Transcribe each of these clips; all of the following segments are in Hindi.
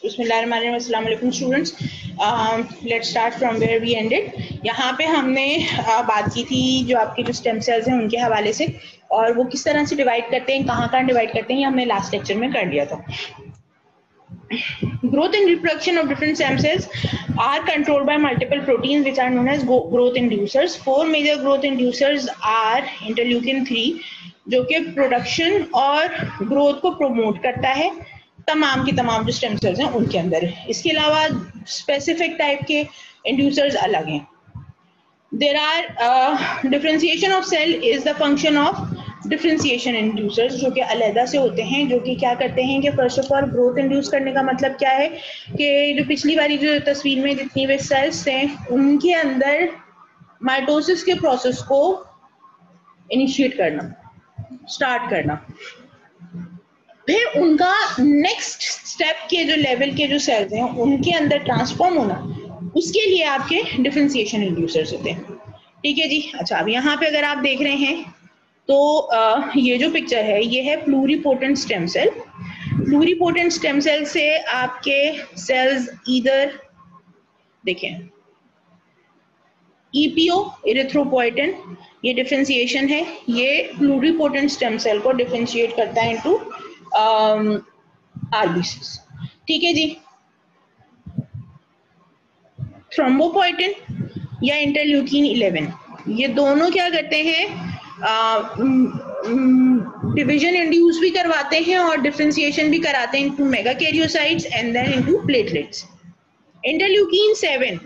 बिस्मिल्लाहिर्रहमानिर्रहीम, अस्सलाम वालेकुम students. Let's start from where we ended. यहाँ पे हमने बात की थी जो आपके जो स्टेम सेल्स हैं उनके हवाले से, और वो किस तरह से डिवाइड करते हैं, कहाँ डिवाइड करते हैं, ये हमने लास्ट लेक्चर में कर लिया था। Growth and reproduction of different stem cells are controlled by multiple proteins which are known as growth inducers. Four major growth inducers are interleukin-3 जो कि प्रोडक्शन और ग्रोथ को प्रमोट करता है तमाम की तमाम जो स्टेम सेल्स हैं उनके अंदर। इसके अलावा स्पेसिफिक टाइप के इंड्यूसर्स अलग हैं। There are differentiation of cell is the function of differentiation inducers जो कि अलहदा से होते हैं, जो कि क्या करते हैं कि first of all growth induce करने का मतलब क्या है कि जो पिछली वाली जो तस्वीर में जितनी भी सेल्स हैं उनके अंदर माइटोसिस के प्रोसेस को इनिशिएट करना, स्टार्ट करना, फिर उनका नेक्स्ट स्टेप के जो लेवल के जो सेल्स हैं उनके अंदर ट्रांसफॉर्म होना, उसके लिए आपके डिफरेंशिएशन इंड्यूसर्स होते हैं। ठीक है जी। अच्छा, अब यहाँ पे अगर आप देख रहे हैं तो ये जो पिक्चर है ये है pluripotent stem cell. Pluripotent stem cell से आपके सेल्स इधर देखें, ईपीओ इरिथ्रोपोइटिन, ये डिफरेंशिएशन है, ये प्लूरिपोटेंट स्टेम सेल को डिफरेंशिएट करता है इनटू आरबीसीज। ठीक है जी। थ्रोम्बोपोइटिन या इंटरल्यूकिन 11, ये दोनों क्या करते हैं, डिवीजन इंड्यूस भी करवाते हैं और डिफरेंशिएशन भी कराते हैं into megakaryocytes and then into platelets. Interleukin 7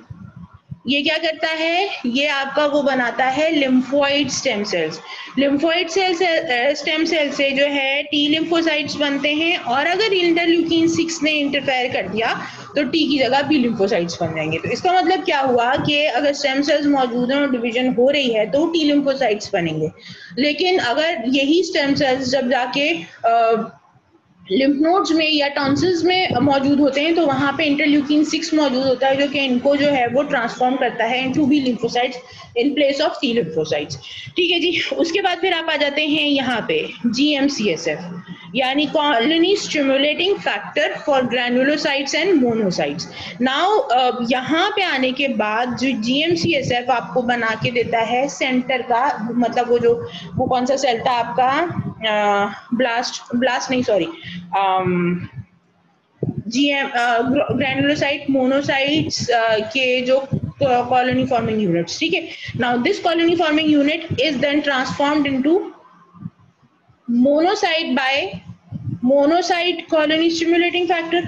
ये क्या करता है, ये आपका वो बनाता है lymphoid stem cells. Lymphoid stem cell से जो है टी लिम्फोसाइट्स बनते हैं, और अगर इंटरल्यूकिन 6 ने इंटरफेयर कर दिया तो टी की जगह बी लिम्फोसाइट्स बन जाएंगे। तो इसका मतलब क्या हुआ कि अगर स्टेम सेल्स मौजूद हैं और डिवीजन हो रही है तो टी लिम्फोसाइट्स बनेंगे, लेकिन अगर यही स्टेम सेल्स जब जाके लिम्फ नोड्स में या टॉन्सिल्स में मौजूद होते हैं तो वहां पे इंटरल्यूकिन 6 मौजूद होता है जो कि इनको जो है वो ट्रांसफॉर्म करता है into B lymphocytes in place of T lymphocytes. ठीक है जी। उसके बाद फिर आप आ जाते हैं यहाँ पे GM-CSF यानी colony stimulating factor for granulocytes and monocytes. Now यहाँ पे आने के बाद जो GM-CSF आपको बना के देता है सेंटर का, मतलब वो कौन सा सेल था आपका, ब्लास्ट नहीं, सॉरी, ग्रैनुलोसाइट मोनोसाइट्स के जो कॉलोनी फॉर्मिंग यूनिट्स। ठीक है। Now this colony forming unit is then transformed into monocyte by monocyte colony stimulating factor,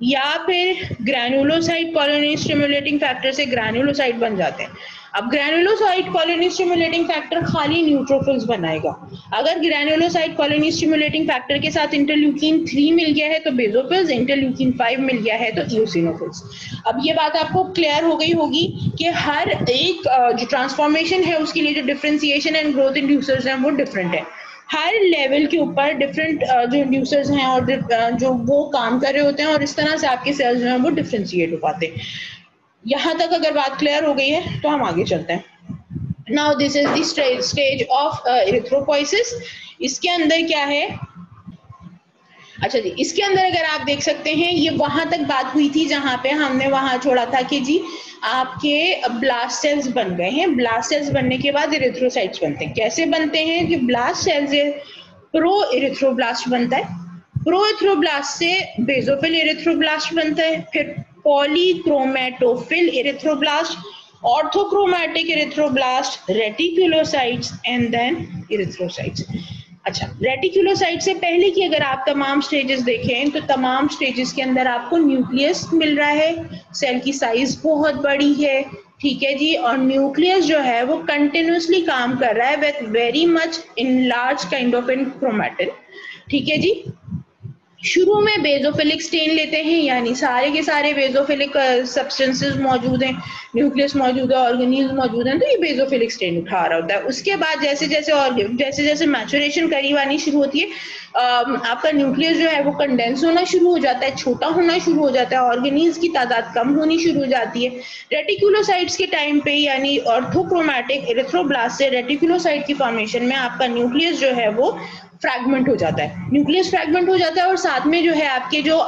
या फिर ग्रैनुलोसाइट कॉलोनी स्टिमुलेटिंग फैक्टर से ग्रैनुलोसाइट बन जाते हैं। अब ग्रैनुलोसाइट कॉलोनी स्टिमुलेटिंग फैक्टर खाली न्यूट्रोफिल्स बनाएगा। अगर ग्रैनुलोसाइट कॉलोनी स्टिमुलेटिंग फैक्टर के साथ इंटरल्यूकिन 3 मिल गया है तो बेसोफिल्स, इंटरल्यूकिन 5 मिल गया है तो इओसिनोफिल्स। अब ये बात आपको क्लियर हो गई होगी कि हर एक जो ट्रांसफॉर्मेशन है उसके लिए जो डिफरेंशिएशन एंड ग्रोथ इंड्यूसर्स हैं वो डिफरेंट है। हर लेवल के ऊपर डिफरेंट जो इंड्यूसर्स हैं और जो वो काम कर रहे होते हैं, और इस तरह से आपके सेल्स जो हैं वो डिफरेंशिएट हो पाते हैं। यहाँ तक अगर बात क्लियर हो गई है तो हम आगे चलते हैं। Now this is the stage of erythropoiesis. इसके अंदर क्या है, अच्छा जी, इसके अंदर अगर आप देख सकते हैं ये वहां तक बात हुई थी जहां पे हमने वहां छोड़ा था कि जी आपके ब्लास्ट सेल्स बन गए हैं। ब्लास्ट सेल्स बनने के बाद इरिथ्रोसाइट्स बनते हैं। कैसे बनते हैं कि ब्लास्ट सेल से प्रो इरिथ्रोब्लास्ट बनता है, प्रो इरिथ्रोब्लास्ट से बेसोफिल इरिथ्रोब्लास्ट बनता है, फिर polychromatophil erythroblast, orthochromatic erythroblast, reticulocytes and then erythrocytes. अच्छा, रेटिकुलोसाइट से पहले की अगर आप तमाम स्टेजेस देखें तो तमाम स्टेजेस के अंदर आपको न्यूक्लियस मिल रहा है, सेल की साइज बहुत बड़ी है। ठीक है जी। और न्यूक्लियस जो है वो कंटिन्यूसली काम कर रहा है with very much in large kind of in chromatin. ठीक है जी। शुरू में बेसोफिलिक स्टेन लेते हैं, यानी सारे के सारे बेसोफिलिक सब्सटेंसेस मौजूद हैं, न्यूक्लियस मौजूद है, ऑर्गेनीज मौजूद हैं, तो ये बेसोफिलिक स्टेन उठा रहा होता है। उसके बाद जैसे जैसे मैचुरेशन करीब आनी शुरू होती है, आपका न्यूक्लियस जो है वो कंडेंस होना शुरू हो जाता है, छोटा होना शुरू हो जाता है, ऑर्गेनीज की तादाद कम होनी शुरू हो जाती है। रेटिकुलोसाइट्स के टाइम पे यानी ऑर्थोक्रोमैटिक इरिथ्रोब्लास्ट से रेटिकुलोसाइट की फॉर्मेशन में आपका न्यूक्लियस जो है वो फ्रैगमेंट हो जाता है, न्यूक्लियस फ्रैगमेंट हो जाता है और साथ में जो है आपके जो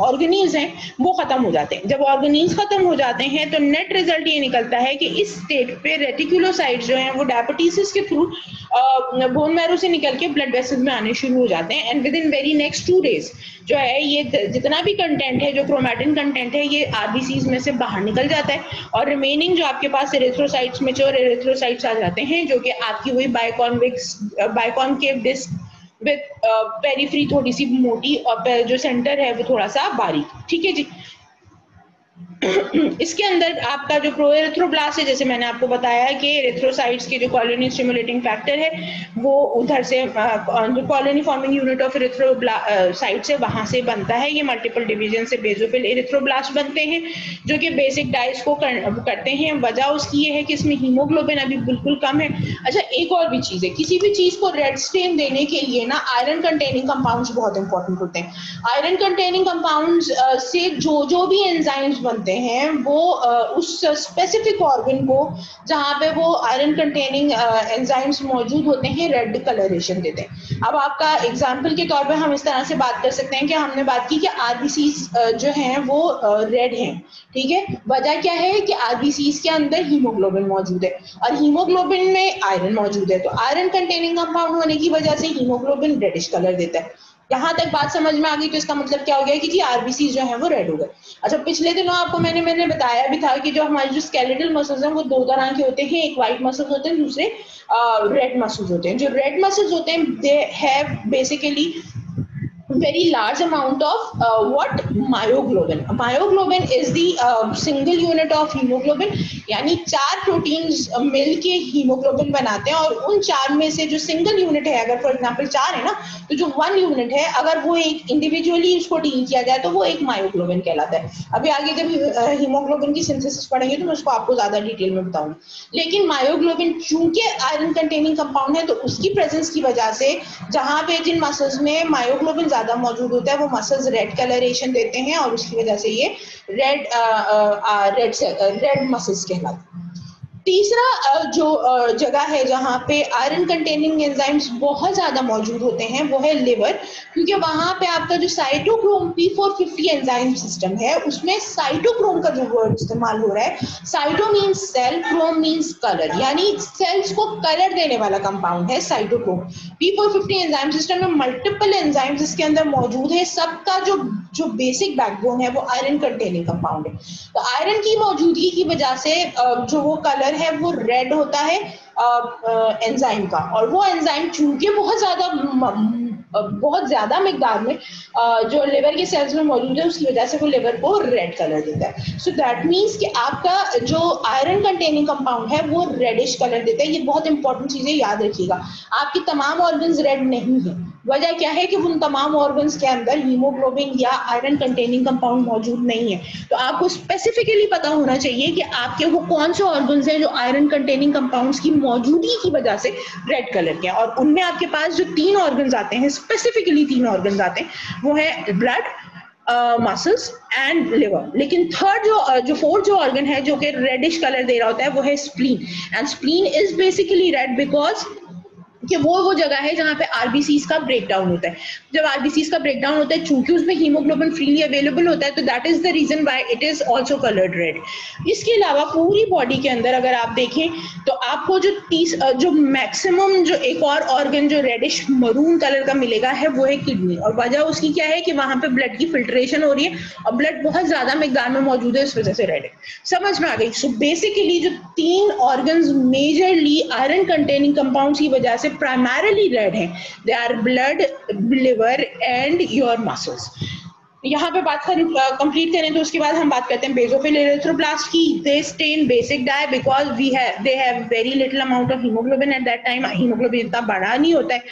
ऑर्गेनील्स हैं वो खत्म हो जाते हैं। जब ऑर्गेनील्स खत्म हो जाते हैं तो नेट रिजल्ट ये निकलता है कि इस स्टेट पे रेटिकुलोसाइट्स जो हैं वो डायबिटीज के थ्रू बोन मैरो से निकल के ब्लड वेसल्स में आने शुरू हो जाते हैं and with in very next 2 days जो है ये जितना भी कंटेंट है, जो क्रोमैटिन कंटेंट है, ये आरबीसीज में से बाहर निकल जाता है और रिमेनिंग जो आपके पास एरिथ्रोसाइट्स, मैच्योर एरिथ्रोसाइट्स आ जाते हैं जो कि आपकी वही बाइकॉनकेव डिस्क विद पेरिफेरी थोड़ी सी मोटी और जो सेंटर है वो थोड़ा सा बारीक। ठीक है जी। इसके अंदर आपका जो प्रोएरिथ्रोब्लास्ट है, जैसे मैंने आपको बताया कि एरिथ्रोसाइट्स के जो कॉलोनी स्टिमुलेटिंग फैक्टर है वो उधर से colony forming unit of erythrocyte से वहां से बनता है। ये मल्टीपल डिवीजन से बेसोफिल एरिथ्रोब्लास्ट बनते हैं जो कि बेसिक डाइस को करते हैं। वजह उसकी ये है कि इसमें हीमोग्लोबिन अभी बिल्कुल कम है। अच्छा, एक और भी चीज है, किसी भी चीज को रेड स्टेन देने के लिए ना आयरन कंटेनिंग कंपाउंड्स बहुत इंपॉर्टेंट होते हैं। आयरन कंटेनिंग कंपाउंड्स से जो भी एंजाइम्स बनते हैं वो उस स्पेसिफिक ऑर्गन को जहां पे वो आयरन कंटेनिंग एंजाइम्स मौजूद होते हैं रेड कलरेशन देते हैं। अब आपका एग्जांपल के तौर पे हम इस तरह से बात कर सकते हैं कि हमने बात की कि आरबीसीज जो हैं वो रेड हैं। ठीक है, वजह क्या है कि आरबीसीज के अंदर हीमोग्लोबिन मौजूद है और हीमोग्लोबिन में आयरन मौजूद है, तो आयरन कंटेनिंग कंपाउंड होने की वजह से हीमोग्लोबिन रेडिश कलर देता है। यहाँ तक बात समझ में आ गई? तो इसका मतलब क्या हो गया कि जी आरबीसी जो है वो रेड हो गए। अच्छा, पिछले दिनों आपको मैंने बताया भी था कि जो हमारे जो स्केलेटल मसल्स हैं वो 2 तरह के होते हैं, एक व्हाइट मसल्स होते हैं, दूसरे रेड मसल्स होते हैं। जो रेड मसल्स होते हैं they have basically very large amount of what myoglobin. Myoglobin is the single unit of hemoglobin, यानी 4 प्रोटीन्स मिलके हीमोग्लोबिन बनाते हैं और उन 4 में से जो सिंगल यूनिट है, अगर फॉर एग्जांपल 4 है ना, तो जो 1 यूनिट है अगर वो एक इंडिविजुअली उसको डील किया जाए तो वो एक मायोग्लोबिन कहलाता है। अभी आगे जब हीमोग्लोबिन की सिंथेसिस पढ़ेंगे तो मैं उसको आपको ज्यादा डिटेल में बताऊंगी। लेकिन मायोग्लोबिन चूंकि आयरन कंटेनिंग कंपाउंड है तो उसकी प्रेजेंस की वजह से जहां पे जिन मसल्स में मायोग्लोबिन ज्यादा मौजूद होता है वो मसल्स रेड कलरेशन देते हैं और उसकी वजह से ये रेड मसल्स कहलाते हैं। तीसरा जो जगह है जहाँ पे आयरन कंटेनिंग एंजाइम्स बहुत ज्यादा मौजूद होते हैं वो है लिवर, क्योंकि वहां पे आपका जो साइटोक्रोम P450 एंजाइम सिस्टम है उसमें साइटोक्रोम का जो वर्ड इस्तेमाल हो रहा है, cyto means cell, chrome means colour, यानी सेल्स को कलर देने वाला कंपाउंड है साइटोक्रोम। P450 एंजाइम सिस्टम में मल्टीपल एंजाइम्स इसके अंदर मौजूद है, सबका जो बेसिक बैकबोन है वो आयरन कंटेनिंग कंपाउंड है। तो आयरन की मौजूदगी की वजह से जो वो कलर है वो रेड होता है एंजाइम का, और वो एंजाइम चूंकि बहुत ज्यादा मिकदार में जो लिवर के सेल्स में मौजूद है उसकी वजह से वो लिवर को रेड कलर देता है। सो दैट मीन्स कि आपका जो आयरन कंटेनिंग कंपाउंड है वो रेडिश कलर देता है। ये बहुत इंपॉर्टेंट चीजें याद रखिएगा। आपकी तमाम ऑर्गन्स रेड नहीं है, वजह क्या है कि उन तमाम ऑर्गन्स के अंदर हीमोग्लोबिन या आयरन कंटेनिंग कंपाउंड मौजूद नहीं है। तो आपको स्पेसिफिकली पता होना चाहिए कि आपके वो कौन से ऑर्गन्स हैं जो आयरन कंटेनिंग कंपाउंड्स की मौजूदगी की वजह से रेड कलर के हैं, और उनमें आपके पास जो 3 ऑर्गन्स आते हैं, स्पेसिफिकली 3 ऑर्गन्स आते हैं, वो है ब्लड, मसल्स एंड लिवर। लेकिन थर्ड जो फोर्थ जो ऑर्गन है जो कि रेडिश कलर दे रहा होता है वो है spleen, and spleen is basically red because कि वो जगह है जहां पे आरबीसीज का ब्रेकडाउन होता है। जब आरबीसीज का ब्रेकडाउन होता है, चूंकि उसमें हीमोग्लोबिन फ्रीली अवेलेबल होता है, तो that is the reason why it is also coloured red. इसके अलावा पूरी बॉडी के अंदर अगर आप देखें तो आपको जो मैक्सिमम जो एक और ऑर्गन जो रेडिश मरून कलर का मिलेगा है वो है किडनी, और वजह उसकी क्या है कि वहां पे ब्लड की फिल्ट्रेशन हो रही है और ब्लड बहुत ज्यादा मिकदार में मौजूद है, इस वजह से रेड है। समझ में आ गई? सो बेसिकली जो 3 organs majorly iron containing compounds की वजह से primarily red हैं, they are blood, liver and your muscles। यहाँ पे बात कंप्लीट करें तो उसके बाद हम बात करते हैं बेसोफिल एरिथ्रोब्लास्ट की। They stain basic dye because they have very little amount of haemoglobin at that time. Haemoglobin इतना बड़ा नहीं होता है,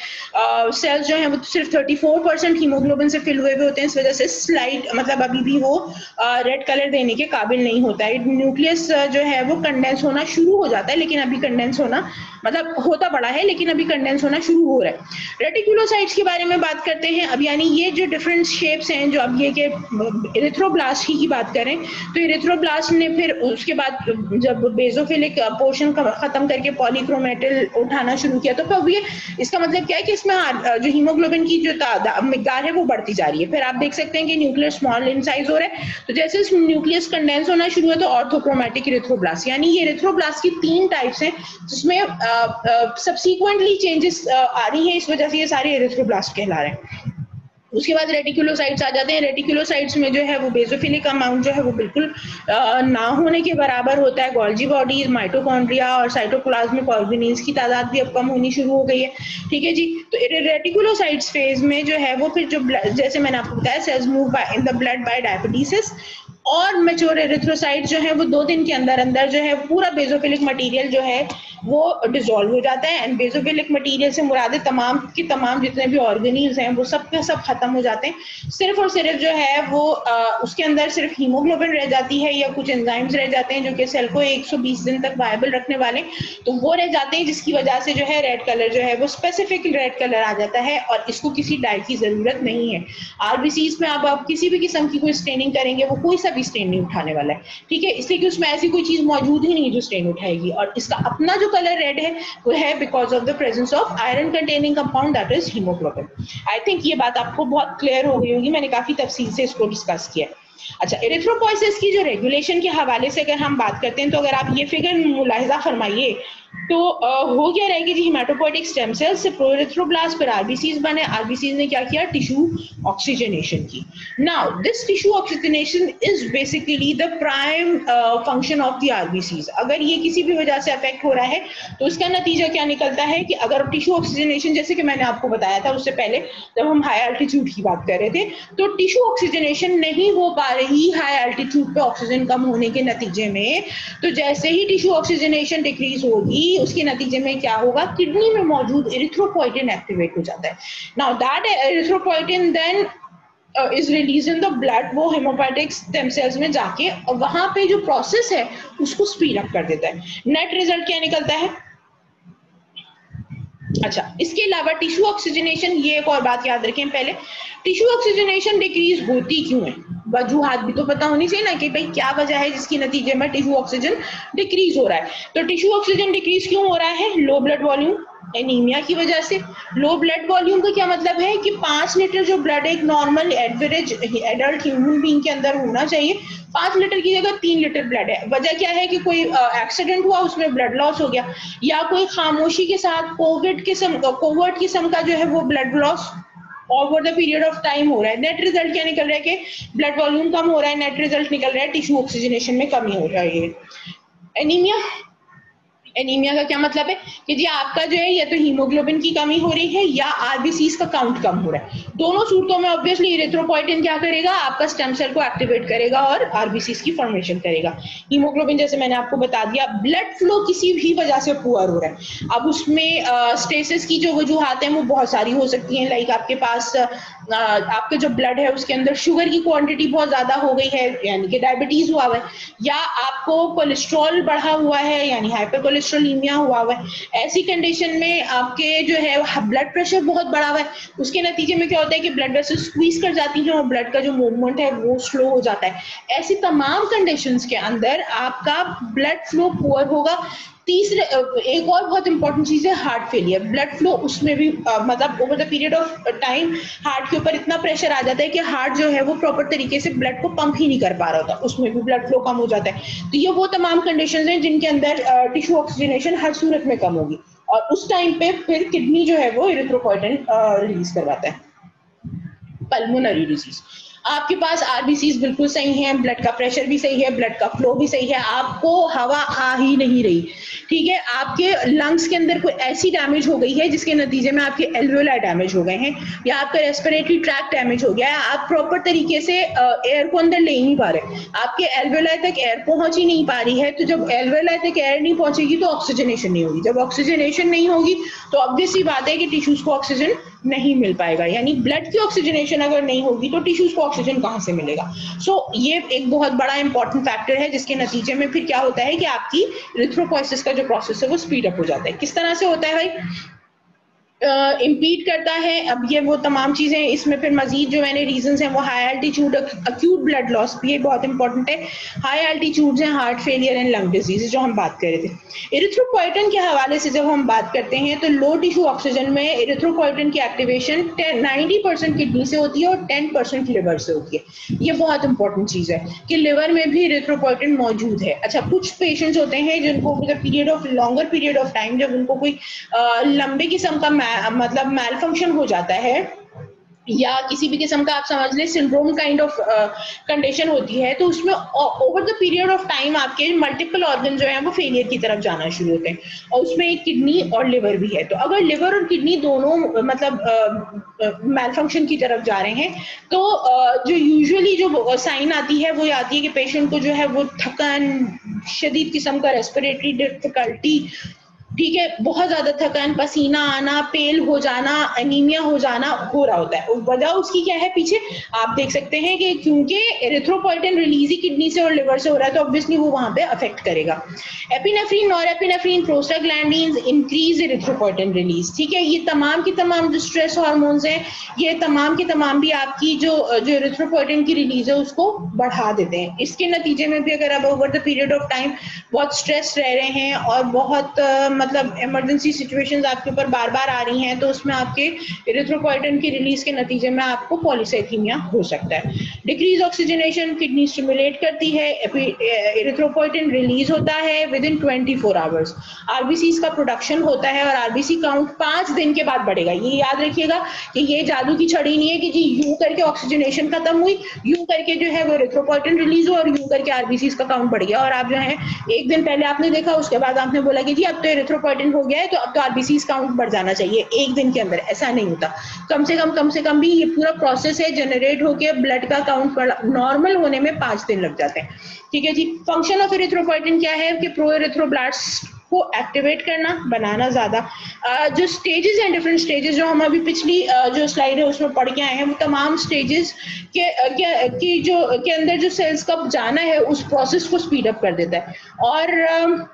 सेल्स जो है वो सिर्फ 34% हीमोग्लोबिन से फिल हुए होते हैं, इस वजह से स्लाइट मतलब अभी भी वो रेड कलर देने के काबिल नहीं होता है। न्यूक्लियस जो है वो कंडेंस होना शुरू हो जाता है, लेकिन अभी कंडेंस होना मतलब होता बड़ा है लेकिन अभी कंडेंस होना शुरू हो रहा है। रेटिकुलोसाइट्स के बारे में बात करते हैं अब, यानी ये जो डिफरेंट शेप्स हैं जो अब ये कि इरिथ्रोब्लास्ट की बात करें तो इरिथ्रोब्लास्ट ने फिर उसके बाद जब बेसोफिलिक पोर्शन खत्म करके पॉलीक्रोमेटल उठाना शुरू किया, तो अब ये इसका मतलब क्या है कि इसमें जो हीमोग्लोबिन की जो मिकदार है वो बढ़ती जा रही है। फिर आप देख सकते हैं कि न्यूक्लियस स्मॉल इन साइज हो रहा है, तो जैसे न्यूक्लियस कंडेंस होना शुरू हुआ तो ऑर्थोक्रोमैटिक इरिथ्रोब्लास्ट, यानी ये इरिथ्रोब्लास्ट की 3 टाइप्स हैं जिसमें सब्सीक्वेंटली चेंजेस आ रही हैं, इस वजह से ये सारे इरिथ्रोब्लास्ट कहला रहे हैं। उसके बाद रेटिकुलोसाइट्स आ जाते हैं। रेटिकुलोसाइट्स में जो है वो बेसोफिलिक अमाउंट जो है वो बिल्कुल ना होने के बराबर होता है। गोल्जी बॉडीज, माइटोकॉन्ड्रिया और साइटोप्लाज्मिक ऑर्गेनील्स की तादाद भी अब कम होनी शुरू हो गई है, ठीक है जी। तो रेटिकुलोसाइट्स फेज में जो है वो फिर जो जैसे मैंने आपको बताया cells move in the blood by diapedesis, और मैच्योर एरिथ्रोसाइट जो है वो 2 दिन के अंदर अंदर जो है पूरा बेसोफिलिक मटेरियल जो है वो डिसॉल्व हो जाता है। एंड बेसोफिलिक मटेरियल से मुराद तमाम की तमाम जितने भी ऑर्गेनील्स हैं वो सब के सब खत्म हो जाते हैं। सिर्फ और सिर्फ जो है वो उसके अंदर सिर्फ हीमोग्लोबिन रह जाती है या कुछ एंजाइम्स रह जाते हैं जो कि सेल को 120 दिन तक वायबल रखने वाले, तो वो रह जाते हैं, जिसकी वजह से जो है रेड कलर जो है वो स्पेसिफिक रेड कलर आ जाता है और इसको किसी डाई की जरूरत नहीं है। आरबीसीज में आप किसी भी किस्म की कोई स्टेनिंग करेंगे वो कोई सा भी स्टेन नहीं उठाने वाला है, ठीक है, इसलिए कि उसमें ऐसी कोई चीज मौजूद ही नहीं जो स्टेन उठाएगी। और इसका अपना जो कलर रेड है वो है because of the presence of iron containing compound that is haemoglobin. I think ये बात आपको बहुत क्लियर हो गई होगी, मैंने काफी तफसील से इसको डिस्कस किया है। अच्छा, एरिथ्रोपोइसिस की जो रेगुलेशन के हवाले से अगर हम बात करते हैं तो अगर आप ये फिगर मुलाहिजा फरमाइए तो हो क्या रहा है कि जी हिमेटोपोइटिक स्टेम सेल से प्रोएरिथ्रोब्लास्ट पर आरबीसीज बने। आरबीसीज ने क्या किया, टिश्यू ऑक्सीजनेशन की। Now this tissue oxygenation is basically the prime function of the RBCs. अगर ये किसी भी वजह से अफेक्ट हो रहा है तो इसका नतीजा क्या निकलता है कि अगर टिश्यू ऑक्सीजनेशन, जैसे कि मैंने आपको बताया था उससे पहले जब हम हाई एल्टीट्यूड की बात कर रहे थे, तो टिश्यू ऑक्सीजनेशन नहीं हो पा रही हाई एल्टीट्यूड पे ऑक्सीजन कम होने के नतीजे में, तो जैसे ही टिश्यू ऑक्सीजनेशन डिक्रीज होगी उसके नतीजे में क्या होगा, किडनी में मौजूद एरिथ्रोपोइटिन एक्टिवेट हो जाता है। Now that erythropoietin then is release in the blood, वो हेमोपोइटिक स्टेम सेल्स में जाके वहां पे जो प्रोसेस है उसको स्पीड अप कर देता है। नेट रिजल्ट क्या निकलता है। अच्छा, इसके अलावा टिश्यू ऑक्सीजनेशन, ये एक और बात याद रखें पहले, टिश्यू ऑक्सीजनेशन डिक्रीज होती क्यों है, वजूहात भी तो पता होनी चाहिए ना कि भाई क्या वजह है जिसकी नतीजे में टिश्यू ऑक्सीजन डिक्रीज हो रहा है। तो टिश्यू ऑक्सीजन डिक्रीज क्यों हो रहा है, लो ब्लड वॉल्यूम, एनीमिया की वजह से। लो ब्लड वॉल्यूम का क्या मतलब है कि 5 लीटर जो ब्लड एक normal average adult human being के अंदर होना चाहिए, 5 लीटर की जगह 3 लीटर ब्लड है। वजह क्या है कि कोई एक्सीडेंट हुआ, उसमें ब्लड लॉस हो गया, या कोई खामोशी के साथ कोविड किस्म का जो है वो blood loss over the period of time हो रहा है। नेट रिजल्ट क्या निकल रहा है कि ब्लड वॉल्यूम कम हो रहा है, नेट रिजल्ट निकल रहा है टिश्यू ऑक्सीजनेशन में कमी हो रही है। एनीमिया, एनीमिया का क्या मतलब है कि जी आपका जो है या तो हीमोग्लोबिन की कमी हो रही है या आरबीसीज का काउंट कम हो रहा है। दोनों सूरतों में ऑब्वियसली इरिथ्रोपोइटिन क्या करेगा, आपका स्टेम सेल को एक्टिवेट करेगा और आरबीसीज की फॉर्मेशन करेगा। हीमोग्लोबिन जैसे मैंने आपको बता दिया, ब्लड फ्लो किसी भी वजह से पुअर हो रहा है। अब उसमें स्टेसिस की जो वजूहात हैं वो बहुत सारी हो सकती हैं, लाइक आपके पास आपका जो ब्लड है उसके अंदर शुगर की क्वांटिटी बहुत ज्यादा हो गई है यानी कि डायबिटीज हुआ हुआ है, या आपको कोलेस्ट्रॉल बढ़ा हुआ है यानी हाइपर कोलेस्ट्रोलीमिया हुआ हुआ है। ऐसी कंडीशन में आपके जो है ब्लड प्रेशर बहुत बढ़ा हुआ है, उसके नतीजे में क्या होता है कि ब्लड वेसल स्क्वीज कर जाती हैं और ब्लड का जो मूवमेंट है वो स्लो हो जाता है। ऐसी तमाम कंडीशंस के अंदर आपका ब्लड फ्लो पुअर होगा। तीसरे एक और बहुत इंपॉर्टेंट चीज है हार्ट फेलियर। ब्लड फ्लो उसमें भी मतलब over the period of time heart के ऊपर इतना प्रेशर आ जाता है कि हार्ट जो है वो प्रॉपर तरीके से ब्लड को पंप ही नहीं कर पा रहा होता, उसमें भी ब्लड फ्लो कम हो जाता है। तो ये वो तमाम कंडीशंस हैं जिनके अंदर टिश्यू ऑक्सीजनेशन हर सूरत में कम होगी और उस टाइम पे फिर किडनी जो है वो इरिथ्रोपोइटिन रिलीज करवाता है। पल्मोनरी डिजीज, आपके पास आरबीसीज बिल्कुल सही हैं, ब्लड का प्रेशर भी सही है, ब्लड का फ्लो भी सही है, आपको हवा आ ही नहीं रही, ठीक है, आपके लंग्स के अंदर कोई ऐसी डैमेज हो गई है जिसके नतीजे में आपके एल्वेओलाई डैमेज हो गए हैं या आपका रेस्पिरेटरी ट्रैक्ट डैमेज हो गया है, आप प्रॉपर तरीके से एयर को अंदर ले ही नहीं पा रहे, आपके एल्वेओलाई तक एयर पहुंच ही नहीं पा रही है। तो जब एल्वेओलाई तक एयर नहीं पहुंचेगी तो ऑक्सीजनेशन नहीं होगी, जब ऑक्सीजनेशन नहीं होगी तो ऑब्वियसली बात है कि टिश्यूज को ऑक्सीजन नहीं मिल पाएगा, यानी ब्लड की ऑक्सीजनेशन अगर नहीं होगी तो टिश्यूज को ऑक्सीजन कहां से मिलेगा। सो ये एक बहुत बड़ा इंपॉर्टेंट फैक्टर है जिसके नतीजे में फिर क्या होता है कि आपकी इरिथ्रोपोइसिस का जो प्रोसेस है वो स्पीड अप हो जाता है। किस तरह से होता है भाई, इम्पीड करता है। अब ये वो तमाम चीज़ें, इसमें फिर मजीद जो मैंने रीजंस हैं वो high altitude acute blood loss भी ये बहुत इंपॉर्टेंट है, हाई एल्टीट्यूड्स हैं, heart failure and lung disease जो हम बात कर रहे थे। इरिथ्रोपोइटिन के हवाले से जब हम बात करते हैं तो लो टिश्यू ऑक्सीजन में इरिथ्रोपोइटिन की एक्टिवेशन 90% किडनी से होती है और 10% लिवर से होती है। ये बहुत इंपॉर्टेंट चीज़ है कि लिवर में भी इरिथ्रोपोइटिन मौजूद है। अच्छा, कुछ पेशेंट्स होते हैं जिनको period of longer period of time जब उनको कोई लंबे किस्म का मतलब मैल फंक्शन हो जाता है या किसी भी किस्म का आप समझ लें सिंड्रोम काइंड ऑफ कंडीशन होती है, तो उसमें over the period of time आपके मल्टीपल ऑर्गन जो है वो फेलियर की तरफ जाना शुरू होते हैं और उसमें एक किडनी और लिवर भी है। तो अगर लिवर और किडनी दोनों मतलब मैल फंक्शन की तरफ जा रहे हैं तो जो यूजुअली जो साइन आती है वो आती है कि पेशेंट को जो है वो थकान, शदीद किस्म का रेस्पिरेटरी डिफिकल्टी, ठीक है, बहुत ज्यादा थकान, पसीना आना, पेल हो जाना, एनीमिया हो जाना हो रहा होता है। वजह उसकी क्या है पीछे आप देख सकते हैं कि क्योंकि एरिथ्रोपोइटिन रिलीज ही किडनी से और लिवर से हो रहा है तो ऑब्वियसली वो वहां पे अफेक्ट करेगा। Epinephrine, norepinephrine, prostaglandins increase erythropoietin release, ठीक है। ये तमाम की तमाम जो स्ट्रेस हार्मोन्स हैं ये तमाम की तमाम भी आपकी जो एरिथ्रोपोइटिन की रिलीज है उसको बढ़ा देते हैं। इसके नतीजे में भी अगर आप over the period of time बहुत स्ट्रेस रह रहे हैं और बहुत मतलब इमरजेंसी सिचुएशंस आपके ऊपर बार बार आ रही हैं तो उसमें आपके इरिथ्रोपोइटिन की रिलीज के नतीजे में आपको पॉलीसाइथीमिया हो सकता है। डिक्रीज ऑक्सीजनेशन किडनी स्टिमुलेट करती है, इरिथ्रोपोइटिन रिलीज होता है विद इन 24 आवर्स। आरबीसीज का प्रोडक्शन होता है और आरबीसी काउंट 5 दिन के बाद बढ़ेगा। ये याद रखिएगा कि ये जादू की छड़ी नहीं है कि जी यूं करके ऑक्सीजनेशन खत्म हुई, यूं करके जो है वो इरिथ्रोपोइटिन रिलीज हुआ और यूं करके आरबीसीज का काउंट बढ़ गया और आप जो है एक दिन पहले आपने देखा उसके बाद आपने बोला कि जी अब तो इरिथ्रोपोइटिन हो गया है तो अब तो आरबीसीज काउंट बढ़ जाना चाहिए एक दिन के अंदर। ऐसा नहीं होता, कम से कम भी ये पूरा प्रोसेस है जनरेट होके ब्लड का काउंट नॉर्मल होने में 5 दिन लग जाते हैं, ठीक है जी। फंक्शन ऑफ इरिथ्रोपोइटिन क्या है कि प्रो इरिथ्रोब्लास्ट को एक्टिवेट करना, बनाना ज्यादा। जो स्टेजेस हैं, डिफरेंट स्टेजेस जो हम अभी पिछली जो स्लाइड है उसमें पढ़ के आए हैं वो तमाम स्टेजेस के अंदर जो सेल्स का जाना है उस प्रोसेस को स्पीड अप कर देता है और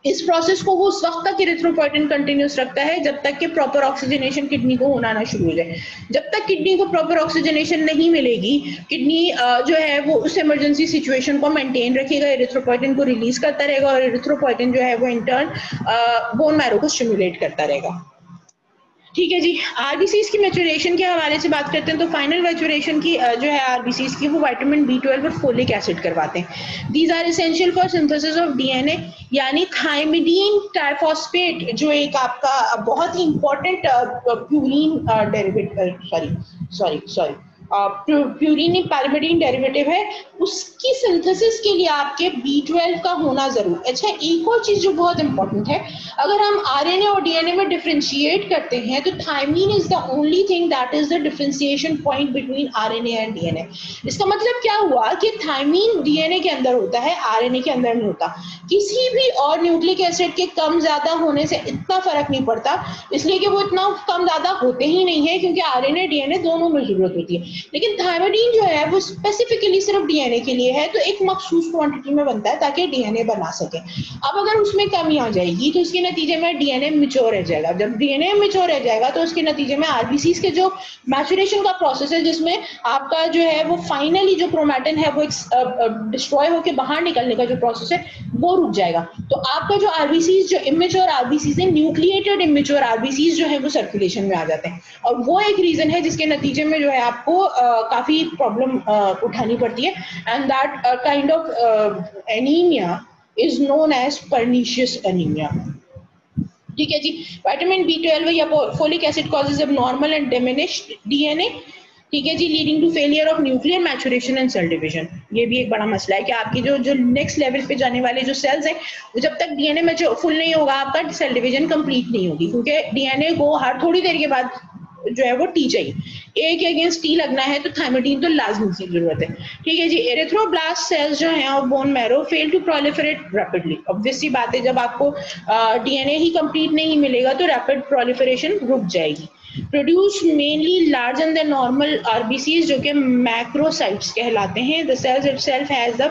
इस प्रोसेस को वो उस वक्त तक इरिथ्रोपोइटिन कंटिन्यूस रखता है जब तक कि प्रॉपर ऑक्सीजनेशन किडनी को होना ना शुरू हो जाए। जब तक किडनी को प्रॉपर ऑक्सीजनेशन नहीं मिलेगी, किडनी जो है वो उस इमरजेंसी सिचुएशन को मेंटेन रखेगा, इरिथ्रोपोइटिन को रिलीज करता रहेगा और इरिथ्रोपोइटिन जो है वो इंटर्न बोन मैरो को स्टिमुलेट करता रहेगा, ठीक है जी। आरबीसीज की मैच्योरेशन के हवाले से बात करते हैं तो फाइनल मैच्योरेशन की जो है आरबीसीज की वो विटामिन B12 और फोलिक एसिड करवाते हैं। These are essential for synthesis of DNA, यानी थायमिडीन ट्राइफॉस्फेट जो एक आपका बहुत ही important purine derivative purine pyrimidine derivative है, उसकी सिंथेसिस के लिए आपके B12 का होना जरूर। अच्छा, एक और चीज जो बहुत इंपॉर्टेंट है, अगर हम आरएनए और डीएनए में डिफरेंशिएट करते हैं तो thymine is the only thing that is the differentiation point between RNA and DNA. इसका मतलब क्या हुआ कि थायमीन डीएनए के अंदर होता है, आरएनए के अंदर नहीं होता। किसी भी और न्यूक्लिक एसिड के कम ज्यादा होने से इतना फर्क नहीं पड़ता, इसलिए कि वो इतना कम ज्यादा होते ही नहीं है क्योंकि आरएनए डीएनए दोनों में जरूरत होती है। लेकिन थायमिडीन जो है वो स्पेसिफिकली सिर्फ डीएनए के लिए है, तो एक मखसूस क्वांटिटी में बनता है ताकि डीएनए बना सके। अब अगर उसमें कमी आ जाएगी तो उसके नतीजे में डीएनए मैच्योर रह जाएगा। जब डीएनए मैच्योर रह जाएगा तो उसके नतीजे में आरबीसीज के जो मैच्योरेशन का प्रोसेस है जिसमें आपका जो है वो फाइनली जो क्रोमैटिन है वो डिस्ट्रॉय होकर बाहर निकलने का जो प्रोसेस है वो रुक जाएगा। तो आपका जो आरबीसीज जो इमेच्योर आरबीसीज है, न्यूक्लिएटेड इमेच्योर आरबीसीज जो है वो सर्कुलेशन में आ जाते हैं और वो एक रीजन है जिसके नतीजे में जो है आपको काफी प्रॉब्लम उठानी पड़ती है and that kind of anaemia is known as pernicious anaemia, ठीक है जी। विटामिन B12 या folic acid causes abnormal and diminished DNA, ठीक है जी, leading to failure of nuclear maturation and cell division. ये भी एक बड़ा मसला है कि आपकी जो नेक्स्ट लेवल पे जाने वाले जो सेल्स हैं वो जब तक डीएनए में फुल नहीं होगा आपका सेल डिवीजन कंप्लीट नहीं होगी, क्योंकि डीएनए को हर थोड़ी देर के बाद जो है वो टी चाहिए, ए के अगेंस्ट टी लगना है तो थायमिडीन तो लाजमी की जरूरत है, ठीक है जी। एरिथ्रोब्लास्ट सेल्स जो हैं और bone marrow fail to proliferate rapidly. Obvious सी बात है जब आपको डीएनए ही कंप्लीट नहीं मिलेगा तो रैपिड प्रोलिफरेशन रुक जाएगी। Produce mainly larger than normal RBCs जो कि मैक्रोसाइट्स कहलाते हैं। The cells itself has the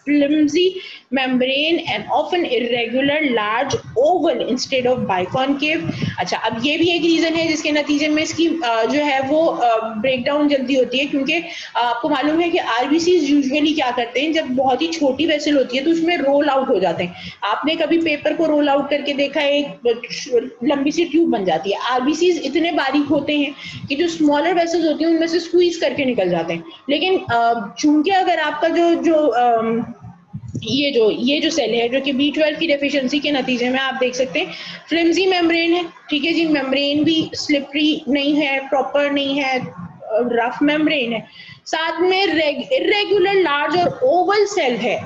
flimsy membrane and often irregular, large oval instead of biconcave. अच्छा, अब ये भी एक रीजन है जिसके नतीजे में इसकी जो है वो ब्रेकडाउन जल्दी होती है, क्योंकि आपको मालूम है कि आरबीसीज यूजुअली क्या करते हैं, जब बहुत ही छोटी वेसल होती है तो उसमें रोल आउट हो जाते हैं। आपने कभी पेपर को रोल आउट करके देखा है, एक लंबी सी ट्यूब बन जाती है। आरबीसीज इतने बारीक होते हैं कि जो स्मॉलर वेसल्स होती हैं उनमें से स्क्वीज करके निकल जाते हैं। लेकिन चूंकि अगर आपका ये जो सेल है जो कि B12 की डेफिशिएंसी के नतीजे में आप देख सकते हैं फ्लिम्जी मेम्ब्रेन है, ठीक है जी, मेम्ब्रेन भी स्लिपरी नहीं है, प्रॉपर नहीं है, रफ मेम्ब्रेन है, साथ में इरेगुलर लार्ज और ओवल सेल है,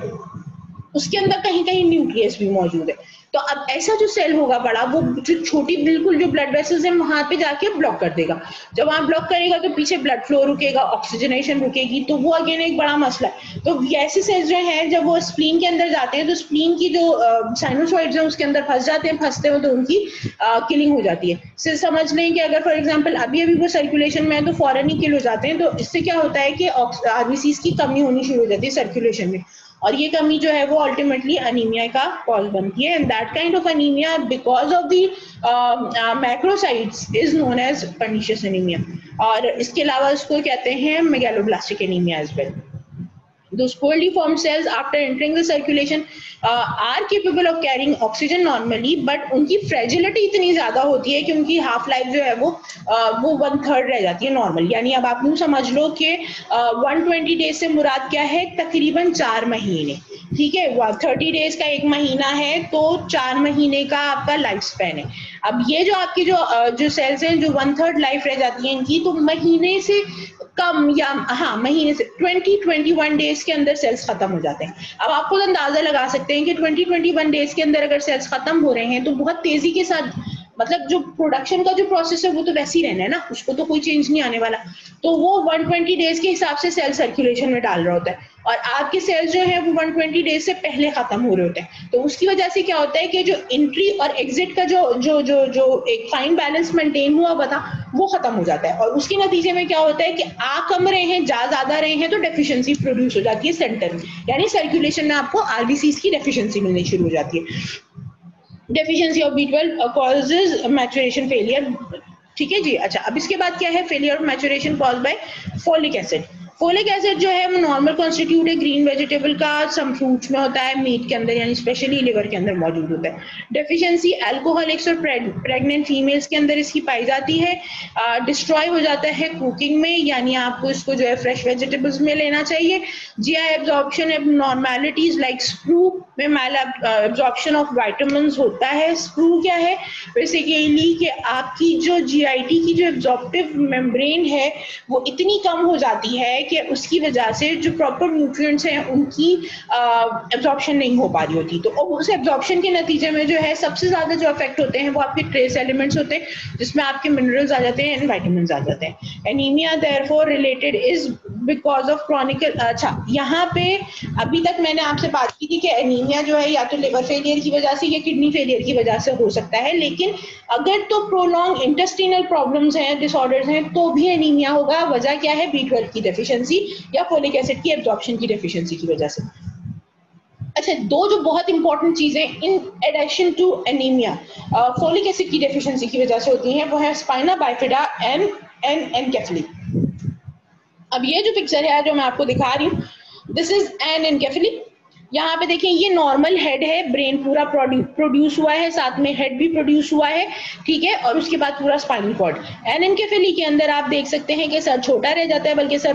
उसके अंदर कहीं कहीं न्यूक्लियस भी मौजूद है। तो अब ऐसा जो सेल होगा बड़ा, वो जो छोटी बिल्कुल जो ब्लड वेसल्स हैं वहां पे जाके ब्लॉक कर देगा। जब वहां ब्लॉक करेगा तो पीछे ब्लड फ्लो रुकेगा, ऑक्सीजनेशन रुकेगी, तो वो अगेन एक बड़ा मसला है। तो ऐसे सेल्स जो हैं जब वो स्प्लीन के अंदर जाते हैं तो स्प्लीन की जो साइनोसॉइड्स हैं उसके अंदर फंस जाते हैं, फंसते हो तो उनकी किलिंग हो जाती है। सिर्फ समझ लें कि अगर फॉर एग्जाम्पल अभी अभी वो सर्कुलेशन में है तो फौरन ही किल हो जाते हैं। तो इससे क्या होता है कि आरबीसीज की कमी होनी शुरू हो जाती है सर्कुलेशन में, और ये कमी जो है वो अल्टीमेटली अनीमिया का कॉज बनती है। And that kind of anaemia because of the macrocytes is known as pernicious anaemia, और इसके अलावा इसको कहते हैं megaloblastic anaemia as well. Those poorly formed cells after entering the circulation are capable of carrying oxygen normally, but उनकी fragility इतनी ज्यादा होती है कि उनकी हाफ लाइफ जो है वो 1/3 रह जाती है नॉर्मल। यानी अब आप यूं समझ लो कि 120 डेज से मुराद क्या है, तकरीबन 4 महीने, ठीक है। 30 डेज का एक महीना है तो 4 महीने का आपका लाइफ स्पैन है। अब ये जो आपकी जो सेल्स हैं जो 1/3 लाइफ रह जाती है इनकी, तो महीने से कम या हाँ महीने से 20-21 डेज के अंदर सेल्स खत्म हो जाते हैं। अब आप खुद अंदाजा लगा सकते हैं कि 20-21 डेज के अंदर अगर सेल्स खत्म हो रहे हैं तो बहुत तेजी के साथ, मतलब जो प्रोडक्शन का जो प्रोसेस है वो तो वैसे ही रहना है ना, उसको तो कोई चेंज नहीं आने वाला। तो वो 120 डेज के हिसाब से सेल सर्कुलेशन में डाल रहा होता है, और आपके सेल्स जो है वो 120 डेज से पहले खत्म हो रहे होते हैं। तो उसकी वजह से क्या होता है कि जो एंट्री और एग्जिट का जो एक फाइन बैलेंस मेंटेन हुआ हुआ था वो खत्म हो जाता है, और उसके नतीजे में क्या होता है कि आ कम रहे हैं, जा ज्यादा रहे हैं, तो डेफिशिएंसी प्रोड्यूस हो जाती है सेंटर में, यानी सर्कुलेशन में आपको आरबीसीज की डेफिशिएंसी मिलनी शुरू हो जाती है। Deficiency of B12 causes maturation failure, ठीक है जी। अच्छा, अब इसके बाद क्या है, failure of maturation cause by folic acid. Folic acid जो है वो नॉर्मल कॉन्स्टिट्यूट है ग्रीन वेजिटेबल का, सम फ्रूट्स में होता है, मीट के अंदर यानी स्पेशली लिवर के अंदर मौजूद होता है। डेफिशिएंसी अल्कोहलिक्स और प्रेग्नेंट फीमेल्स के अंदर इसकी पाई जाती है। डिस्ट्रॉय हो जाता है कुकिंग में, यानी आपको इसको जो है फ्रेश वेजिटेबल्स में लेना चाहिए। जीआई एब्जॉर्प्शन एबनॉर्मैलिटीज लाइक स्प्रू में मैल एब्जॉर्प्शन ऑफ विटामिन्स होता है। स्प्रू क्या है, बेसिकली कि आपकी जो जीआईटी की जो एब्जॉर्प्टिव मेम्ब्रेन है वो इतनी कम हो जाती है कि उसकी वजह से जो प्रॉपर न्यूट्रिएंट्स हैं उनकी एब्जॉर्प्शन नहीं हो पा रही होती। तो उस एब्जॉर्प्शन के नतीजे में जो है सबसे ज्यादा जो अफेक्ट होते हैं वो आपके ट्रेस एलिमेंट्स होते हैं, जिसमें आपके मिनरल्स आ जाते हैं एंड विटामिन्स आ जाते हैं। Anaemia therefore related is because of chronic. अच्छा, यहाँ पे अभी तक मैंने आपसे बात की थी कि एनीमिया जो है या तो लिवर फेलियर की वजह से या किडनी फेलियर की वजह से हो सकता है, लेकिन अगर तो प्रोलॉन्ग इंटेस्टिनल प्रॉब्लम्स हैं, डिसऑर्डर्स हैं, तो भी एनीमिया होगा। वजह क्या है, B12 की डेफिशिएंसी या फोलिक एसिड की एब्जॉर्प्शन की डेफिशिएंसी की वजह से। अच्छा, दो जो बहुत इंपॉर्टेंट चीजें in addition to anaemia folic acid की डेफिशिएंसी की वजह से होती हैं वो है स्पाइना बाइफिडा एंड एनकेफेली। अब ये जो पिक्चर है जो मैं आपको दिखा रही हूँ, दिस इज एन एनकेफेली। यहाँ पे देखिए ये नॉर्मल हेड है, ब्रेन पूरा प्रोड्यूस हुआ है, साथ में हेड भी प्रोड्यूस हुआ है, ठीक है, और उसके बाद पूरा स्पाइनल कॉर्ड। एनेनकेफेली के अंदर आप देख सकते हैं कि सर छोटा रह जाता है, बल्कि सर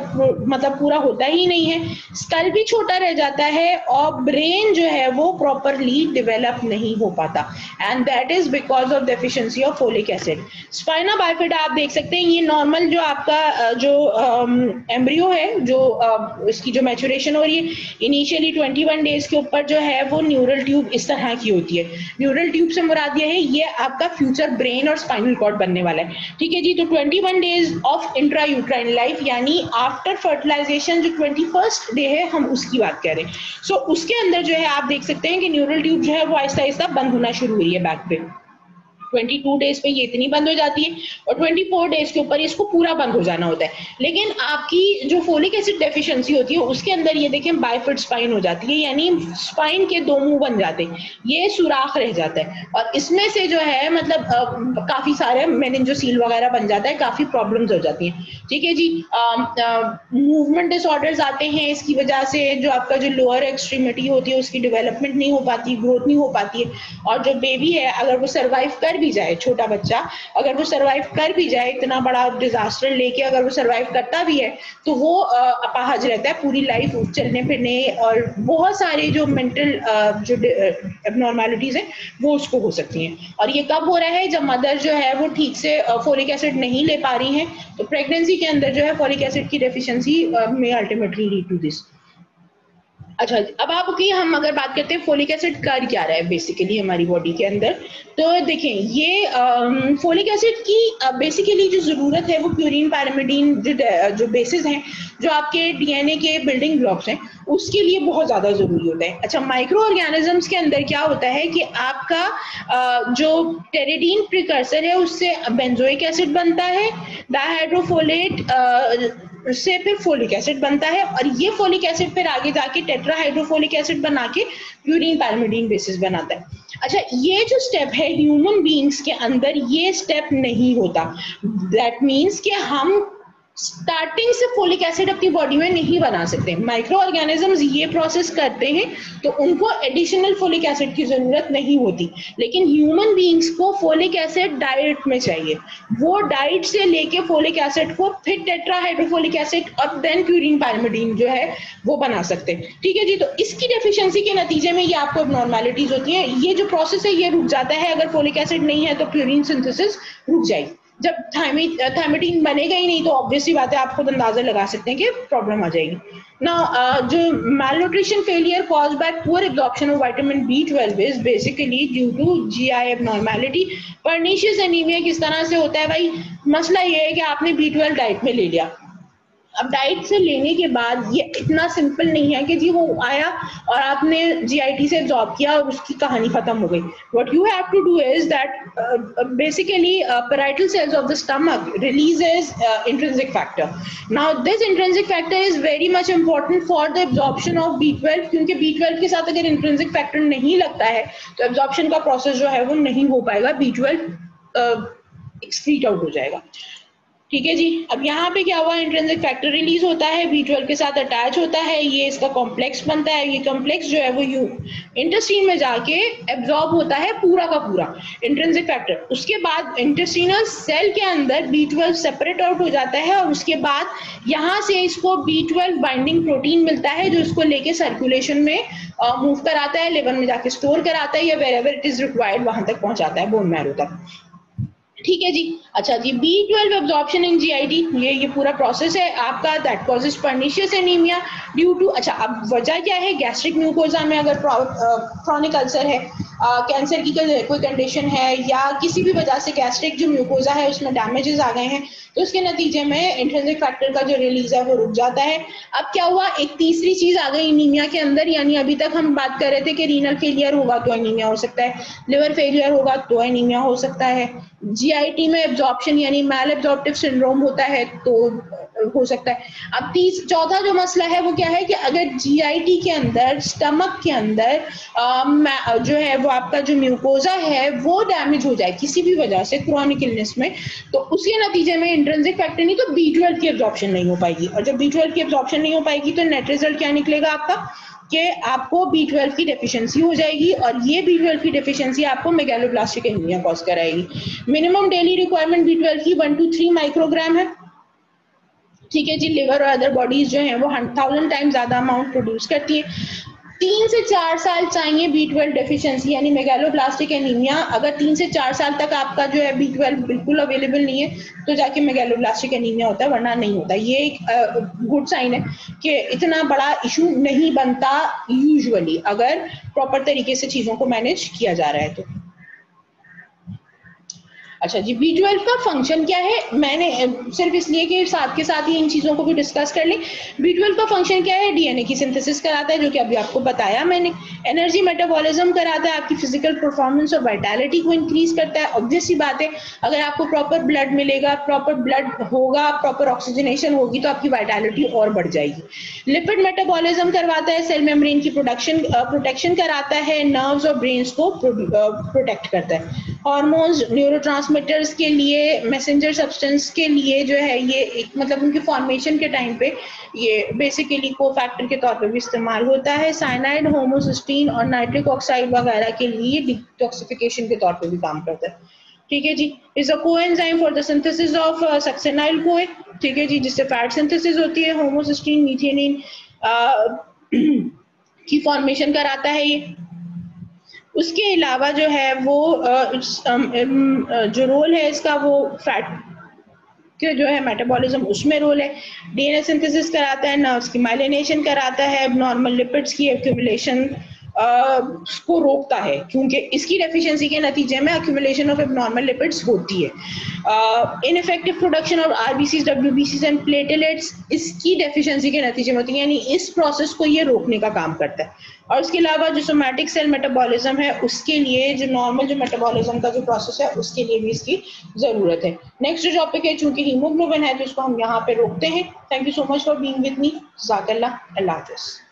मतलब पूरा होता ही नहीं है, स्कल भी छोटा रह जाता है, और ब्रेन जो है वो प्रॉपरली डेवलप नहीं हो पाता, and that is because of deficiency of folic acid. Spina bifida आप देख सकते हैं, ये नॉर्मल जो आपका जो एम्ब्रियो है, जो इसकी जो मैचुरेशन हो रही है, इनिशियली 21 डेज के ऊपर जो है वो न्यूरल ट्यूब इस तरह की होती है। न्यूरल ट्यूब से मुराद ये है ये आपका फ्यूचर ब्रेन और स्पाइनल कॉर्ड बनने वाला है, ठीक है जी। तो 21 days of intra uterine life यानी आफ्टर फर्टिलाइजेशन जो 21st डे है हम उसकी बात कर रहे हैं। सो उसके अंदर जो है आप देख सकते हैं कि न्यूरल ट्यूब जो है वो आहिस्ता आहिस्ता बंद होना शुरू हुई है बैक पे। 22 डेज पे ये इतनी बंद हो जाती है और 24 डेज के ऊपर इसको पूरा बंद हो जाना होता है। लेकिन आपकी जो फोलिक एसिड डेफिशिएंसी होती है उसके अंदर ये देखें बाइफिड स्पाइन हो जाती है, यानी स्पाइन के दो मुंह बन जाते हैं, ये सुराख रह जाता है और इसमें से जो है मतलब काफी सारे मेनिंजोसील वगैरह बन जाता है, काफी प्रॉब्लम्स हो जाती हैं। ठीक है जी, मूवमेंट डिसऑर्डर्स आते हैं इसकी वजह से, जो आपका जो लोअर एक्सट्रीमिटी होती है उसकी डेवलपमेंट नहीं हो पाती, ग्रोथ नहीं हो पाती है और जो बेबी है अगर वो सर्वाइव कर भी जाए, छोटा बच्चा अगर वो सर्वाइव कर भी जाए, इतना बड़ा डिजास्टर लेके अगर वो सर्वाइव करता भी है तो वो अपाहज रहता है पूरी लाइफ, चलने फिरने और बहुत सारे जो मेंटल जो एबनॉर्मैलिटीज है वो उसको हो सकती हैं। और ये कब हो रहा है? जब मदर जो है वो ठीक से फोलिक एसिड नहीं ले पा रही है, तो प्रेगनेंसी के अंदर जो है फोलिक एसिड की डेफिशिएंसी में अल्टीमेटली लीड टू दिस। अच्छा, अब आपकी हम अगर बात करते हैं फोलिक एसिड कर क्या रहा है बेसिकली हमारी बॉडी के अंदर, तो देखें ये फोलिक एसिड की बेसिकली जो ज़रूरत है वो प्यूरिन पैरामिडीन जो बेसिस हैं, जो आपके डीएनए के बिल्डिंग ब्लॉक्स हैं, उसके लिए बहुत ज़्यादा ज़रूरी होता है। अच्छा, माइक्रो ऑर्गेनिजम्स के अंदर क्या होता है कि आपका जो टेरिडीन प्रिकर्सर है उससे बेंजोइक एसिड बनता है, डायहाइड्रोफोलेट उससे फिर फोलिक एसिड बनता है और ये फोलिक एसिड फिर आगे जाके टेट्राहाइड्रोफोलिक एसिड बना के प्यूरिन पैरामिडीन बेसिस बनाता है। अच्छा, ये जो स्टेप है ह्यूमन बीइंग्स के अंदर ये स्टेप नहीं होता। दैट मीन्स कि हम स्टार्टिंग से फोलिक एसिड अपनी बॉडी में नहीं बना सकते। माइक्रो ऑर्गेनिजम्स ये प्रोसेस करते हैं तो उनको एडिशनल फोलिक एसिड की जरूरत नहीं होती, लेकिन ह्यूमन बीइंग्स को फोलिक एसिड डाइट में चाहिए। वो डाइट से लेके फोलिक एसिड को फिर टेट्राहाइड्रोफोलिक एसिड और देन प्यूरिन पैरामिडीन जो है वो बना सकते हैं। ठीक है जी, तो इसकी डेफिशिएंसी के नतीजे में ये आपको एबनॉर्मैलिटीज होती है। ये जो प्रोसेस है ये रुक जाता है, अगर फोलिक एसिड नहीं है तो प्यूरिन सिंथेसिस रुक जाएगी। जब थायमिडीन बनेगा ही नहीं तो ऑब्वियसली बात है, आप खुद अंदाजा लगा सकते हैं कि प्रॉब्लम आ जाएगी ना। जो malnutrition failure caused by poor absorption of vitamin B12 is basically due to GI abnormality। pernicious anemia किस तरह से होता है भाई? मसला ये है कि आपने B12 डाइट में ले लिया, अब डाइट से लेने के बाद ये इतना सिंपल नहीं है कि जी वो आया और आपने जीआईटी से एब्जॉर्ब किया और उसकी कहानी खत्म हो गई। What you have to do is that basically parietal cells of the stomach releases intrinsic factor। now this intrinsic factor is very much important for the absorption of B12, क्योंकि B12 के साथ अगर intrinsic factor नहीं लगता है तो absorption का प्रोसेस जो है वो नहीं हो पाएगा, B12 एक्सक्रीट आउट हो जाएगा। ठीक है जी, अब यहाँ पे क्या हुआ? इंट्रिंसिक फैक्टर रिलीज होता है, B12 के साथ अटैच होता है, ये इसका कॉम्प्लेक्स बनता है, ये कॉम्प्लेक्स जो है वो इंटेस्टाइन में जाके एब्जॉर्ब होता है पूरा का पूरा इंट्रिंसिक फैक्टर। उसके बाद इंटेस्टाइनल सेल के अंदर B12 सेपरेट आउट हो जाता है और उसके बाद यहाँ से इसको B12 बाइंडिंग प्रोटीन मिलता है जो इसको लेके सर्कुलेशन में मूव कराता है, लिवर में जाके स्टोर कराता है या वेरेवर इट इज रिक्वायर्ड वहां तक पहुंचाता है, बोन मैरो तक। ठीक है जी। अच्छा जी, B12 एब्जॉर्प्शन इन जीआईटी, ये पूरा प्रोसेस है आपका, that causes pernicious anaemia due to. अच्छा, अब वजह क्या है? गैस्ट्रिक म्यूकोजा में अगर क्रॉनिक अल्सर है, कैंसर की कोई कंडीशन है या किसी भी वजह से गैस्ट्रिक जो म्यूकोजा है उसमें डैमेजेस आ गए हैं तो उसके नतीजे में इंट्रिंसिक फैक्टर का जो रिलीज है वो रुक जाता है। अब क्या हुआ? एक तीसरी चीज आ गई एनीमिया के अंदर, यानी अभी तक हम बात कर रहे थे कि रीनल फेलियर होगा तो एनीमिया हो सकता है, लिवर फेलियर होगा तो एनीमिया हो सकता है, जीआईटी में एब्जॉर्प्शन यानी मैल एब्जॉर्प्टिव सिंड्रोम होता है तो हो सकता है। अब चौथा जो मसला है वो क्या है कि अगर जीआईटी के अंदर स्टमक के अंदर जो है वो आपका जो म्यूकोजा है वो डैमेज हो जाए किसी भी वजह से क्रॉनिक इलनेस में, तो उसके नतीजे में इंट्रिंसिक फैक्टर नहीं तो B12 की एब्जॉर्प्शन नहीं हो पाएगी, और जब B12 की एब्जॉर्प्शन नहीं हो पाएगी तो नेट रिजल्ट क्या निकलेगा आपका कि आपको B12 की डेफिशिएंसी हो जाएगी और ये B12 की डेफिशिएंसी आपको मेगालोब्लास्टिक एनीमिया कॉज कराएगी। मिनिमम डेली रिक्वायरमेंट B12 की 1 to 3 माइक्रोग्राम है। ठीक है जी, लिवर और अदर बॉडीज जो हैं वो 1000 टाइम ज्यादा अमाउंट प्रोड्यूस करती है। 3 से 4 साल चाहिए B12 डेफिशिएंसी यानी मेगालोब्लास्टिक एनीमिया। अगर 3 से 4 साल तक आपका जो है B12 बिल्कुल अवेलेबल नहीं है तो जाके मेगालोब्लास्टिक एनीमिया होता है, वरना नहीं होता। ये एक गुड साइन है कि इतना बड़ा इशू नहीं बनता यूजुअली अगर प्रॉपर तरीके से चीजों को मैनेज किया जा रहा है तो। अच्छा जी, B12 का फंक्शन क्या है? मैंने सिर्फ इसलिए कि साथ के साथ ही इन चीज़ों को भी डिस्कस कर लें। B12 का फंक्शन क्या है? डीएनए की सिंथेसिस कराता है, जो कि अभी आपको बताया मैंने। एनर्जी मेटाबॉलिज्म कराता है, आपकी फिजिकल परफॉर्मेंस और वाइटैलिटी को इंक्रीज करता है। ऑब्वियस सी बात है, अगर आपको प्रॉपर ब्लड मिलेगा, प्रॉपर ब्लड होगा, प्रॉपर ऑक्सीजनेशन होगी, तो आपकी वाइटैलिटी और बढ़ जाएगी। लिपिड मेटाबॉलिज्म करवाता है, सेल मेम्ब्रेन की प्रोटेक्शन कराता है, नर्व्स और ब्रेन्स को प्रोटेक्ट करता है। हार्मोन्स, न्यूरोट्रांसमीटर्स के लिए, मैसेंजर सब्सटेंस के लिए जो है ये एक मतलब उनकी फॉर्मेशन के टाइम पे ये बेसिकली कोफैक्टर के तौर पे भी इस्तेमाल होता है। साइनाइड, होमोसिस्टीन और नाइट्रिक ऑक्साइड वगैरह के लिए डिटॉक्सिफिकेशन के तौर पे भी काम करता है। ठीक है जी, is a coenzyme for the synthesis of succinyl CoA. ठीक है जी, जिससे फैट सिंथेसिस होती है। होमोसिस्टीन मीथेनिन की फॉर्मेशन कराता है ये। उसके अलावा जो है वो जो रोल है इसका वो फैट के जो है मेटाबॉलिज्म उसमें रोल है। डीएनए सिंथेसिस कराता है, नर्व्स की माइलिनेशन कराता है, एब्नॉर्मल लिपिड्स की एक्यूमुलेशन को रोकता है, क्योंकि इसकी डेफिशिएंसी के नतीजे में एक्यूमुलेशन ऑफ एब्नॉर्मल लिपिड्स होती है। इनइफेक्टिव प्रोडक्शन ऑफ आरबीसीज, डब्ल्यूबीसीज एंड प्लेटलेट्स इसकी डेफिशिएंसी के नतीजे में होती है, यानी इस प्रोसेस को ये रोकने का काम करता है। और उसके अलावा जो सोमैटिक सेल मेटाबॉलिज्म है उसके लिए जो नॉर्मल जो मेटाबॉलिज्म का जो प्रोसेस है उसके लिए भी इसकी जरूरत है। नेक्स्ट जो टॉपिक है, चूंकि हीमोग्लोबिन है तो इसको हम यहाँ पे रोकते हैं। Thank you so much for being with me. जज़ाकल्लाह। अल्लाह हाफिज़।